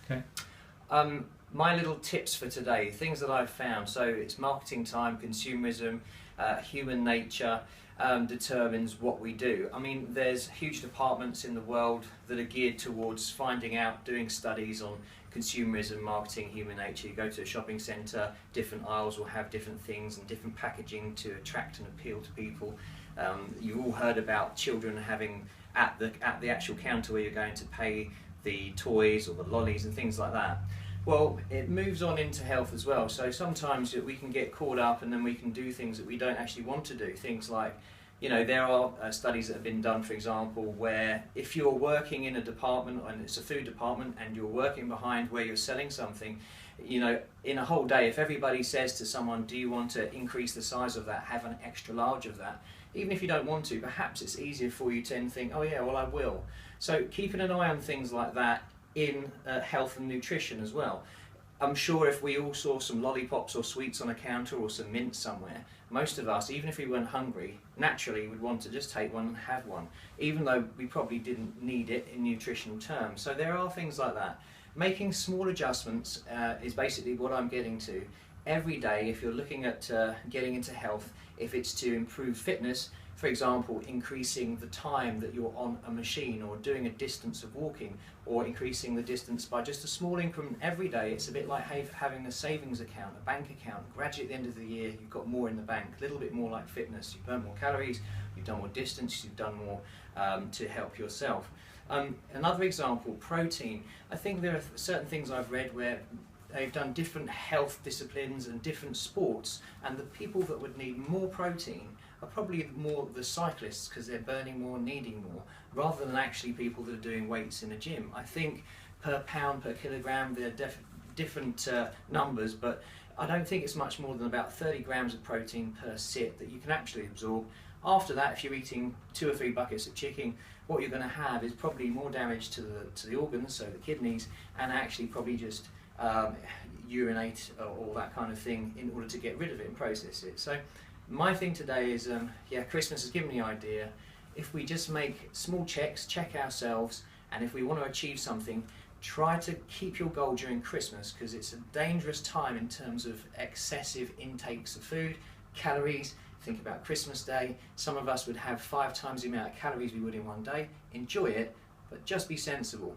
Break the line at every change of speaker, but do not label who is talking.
Okay.
My little tips for today, things that I've found. So it's marketing time, consumerism, human nature determines what we do. I mean, there's huge departments in the world that are geared towards finding out, doing studies on consumerism, marketing, human nature. You go to a shopping centre, different aisles will have different things and different packaging to attract and appeal to people. You've all heard about children having at the actual counter where you're going to pay the toys or the lollies and things like that. Well, it moves on into health as well. So sometimes we can get caught up and then we can do things that we don't actually want to do. Things like, you know, there are studies that have been done, for example, where if you're working in a department and it's a food department and you're working behind where you're selling something, you know, in a whole day, if everybody says to someone, do you want to increase the size of that, have an extra large of that, even if you don't want to, perhaps it's easier for you to then think, oh yeah, well I will. So keeping an eye on things like that in health and nutrition as well. I'm sure if we all saw some lollipops or sweets on a counter or some mints somewhere, most of us, even if we weren't hungry, naturally would want to just take one and have one, even though we probably didn't need it in nutritional terms. So there are things like that. Making small adjustments is basically what I'm getting to. Every day, if you're looking at getting into health, if it's to improve fitness, for example, increasing the time that you're on a machine or doing a distance of walking or increasing the distance by just a small increment every day, it's a bit like having a savings account, a bank account. Gradually at the end of the year, you've got more in the bank, a little bit more like fitness. You've burned more calories, you've done more distance, you've done more to help yourself. Another example, protein. I think there are certain things I've read where they've done different health disciplines and different sports, and the people that would need more protein are probably more the cyclists because they're burning more, needing more, rather than actually people that are doing weights in a gym. I think per pound, per kilogram, they're different numbers, but I don't think it's much more than about 30 grams of protein per sit that you can actually absorb. After that, if you're eating 2 or 3 buckets of chicken, what you're going to have is probably more damage to the organs, so the kidneys, and actually probably just urinate or all that kind of thing in order to get rid of it and process it. So my thing today is, yeah, Christmas has given me the idea. If we just make small checks, check ourselves, and if we want to achieve something, try to keep your goal during Christmas, because it's a dangerous time in terms of excessive intakes of food, calories. Think about Christmas Day. Some of us would have 5 times the amount of calories we would in one day. Enjoy it, but just be sensible.